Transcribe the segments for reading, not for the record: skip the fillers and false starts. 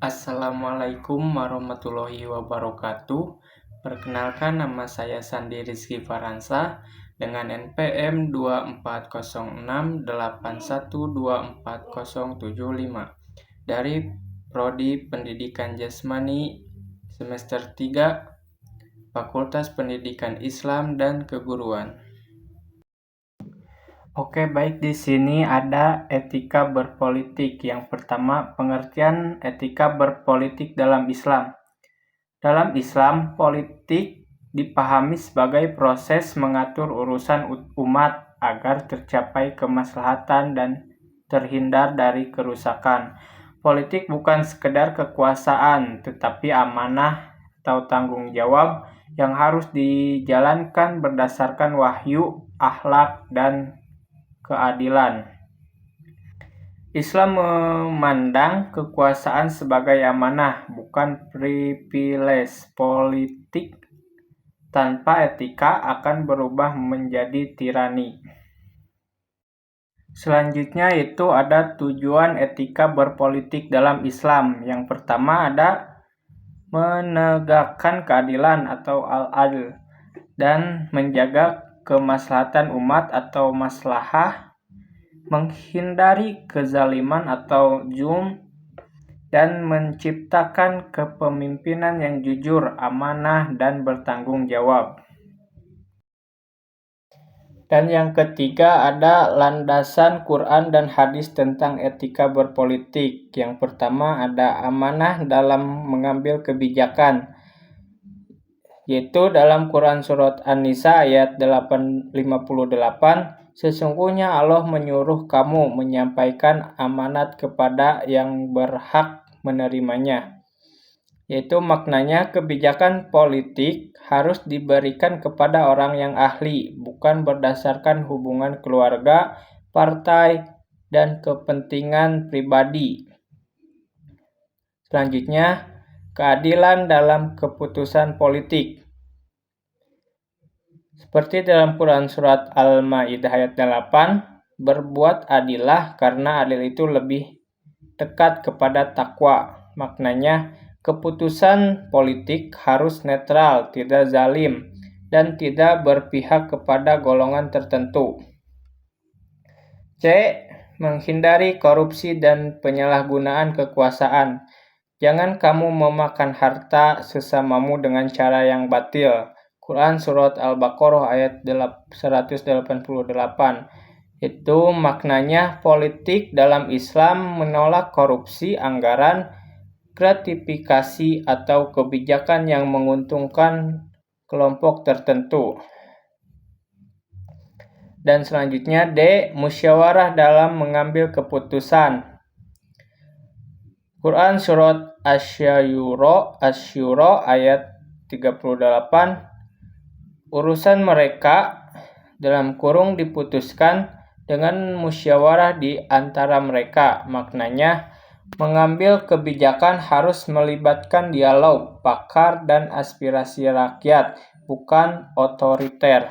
Assalamualaikum warahmatullahi wabarakatuh. Perkenalkan, nama saya Sandi Rizky Faransa dengan NPM 240681240075 dari Prodi Pendidikan Jasmani semester 3 Fakultas Pendidikan Islam dan Keguruan. Oke, baik, di sini ada etika berpolitik. Yang pertama, pengertian etika berpolitik dalam Islam. Dalam Islam, politik dipahami sebagai proses mengatur urusan umat agar tercapai kemaslahatan dan terhindar dari kerusakan. Politik bukan sekedar kekuasaan, tetapi amanah atau tanggung jawab yang harus dijalankan berdasarkan wahyu, akhlak, dan keadilan. Islam memandang kekuasaan sebagai amanah, bukan privilege. Politik tanpa etika akan berubah menjadi tirani. Selanjutnya itu ada tujuan etika berpolitik dalam Islam. Yang pertama ada menegakkan keadilan atau al-adl dan menjaga kemaslahatan umat atau maslahah, menghindari kezaliman atau zulm, dan menciptakan kepemimpinan yang jujur, amanah, dan bertanggung jawab. Dan yang ketiga ada landasan Quran dan hadis tentang etika berpolitik. Yang pertama ada amanah dalam mengambil kebijakan, yaitu dalam Quran Surat An-Nisa ayat 58, sesungguhnya Allah menyuruh kamu menyampaikan amanat kepada yang berhak menerimanya. Yaitu maknanya kebijakan politik harus diberikan kepada orang yang ahli, bukan berdasarkan hubungan keluarga, partai, dan kepentingan pribadi. Selanjutnya, keadilan dalam keputusan politik. Seperti dalam Quran Surat Al-Ma'idah ayat 8, berbuat adillah karena adil itu lebih dekat kepada takwa. Maknanya, keputusan politik harus netral, tidak zalim, dan tidak berpihak kepada golongan tertentu. C. Menghindari korupsi dan penyalahgunaan kekuasaan. Jangan kamu memakan harta sesamamu dengan cara yang batil. Quran Surat Al-Baqarah ayat 188. Itu maknanya politik dalam Islam menolak korupsi anggaran, gratifikasi, atau kebijakan yang menguntungkan kelompok tertentu. Dan selanjutnya D. Musyawarah dalam mengambil keputusan. Quran Surat Asy-Syura ayat 38, urusan mereka dalam kurung diputuskan dengan musyawarah di antara mereka. Maknanya, mengambil kebijakan harus melibatkan dialog, pakar, dan aspirasi rakyat, bukan otoriter.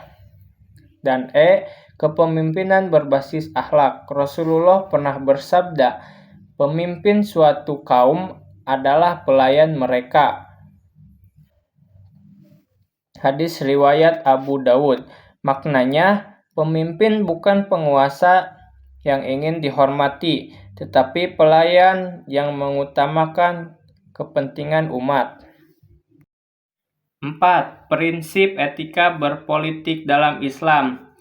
Dan E. Kepemimpinan berbasis akhlak. Rasulullah pernah bersabda, pemimpin suatu kaum adalah pelayan mereka. Hadis riwayat Abu Dawud. Maknanya, pemimpin bukan penguasa yang ingin dihormati, tetapi pelayan yang mengutamakan kepentingan umat. 4. Prinsip etika berpolitik dalam Islam.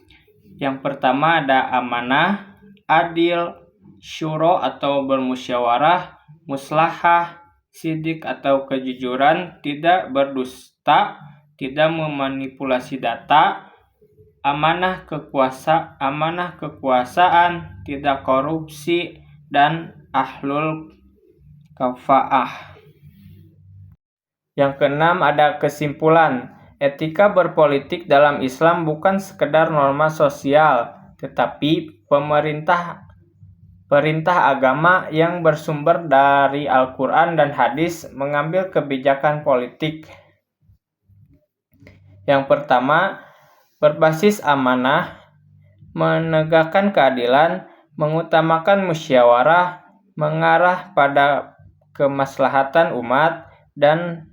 Yang pertama ada amanah, adil, syuro atau bermusyawarah, muslahah, sidik atau kejujuran, tidak berdusta, tidak memanipulasi data, amanah kekuasaan, tidak korupsi, dan ahlul kafaah. Yang keenam ada kesimpulan. Etika berpolitik dalam Islam bukan sekedar norma sosial, tetapi perintah agama yang bersumber dari Al-Quran dan hadis mengambil kebijakan politik. Yang pertama, berbasis amanah, menegakkan keadilan, mengutamakan musyawarah, mengarah pada kemaslahatan umat, dan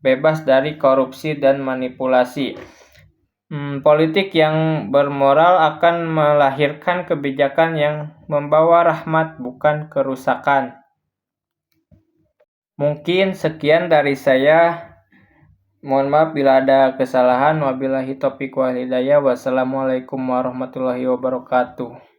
bebas dari korupsi dan manipulasi. Politik yang bermoral akan melahirkan kebijakan yang membawa rahmat, bukan kerusakan. Mungkin sekian dari saya. Mohon maaf bila ada kesalahan. Wabillahi taufiq wal hidayah. Wassalamualaikum warahmatullahi wabarakatuh.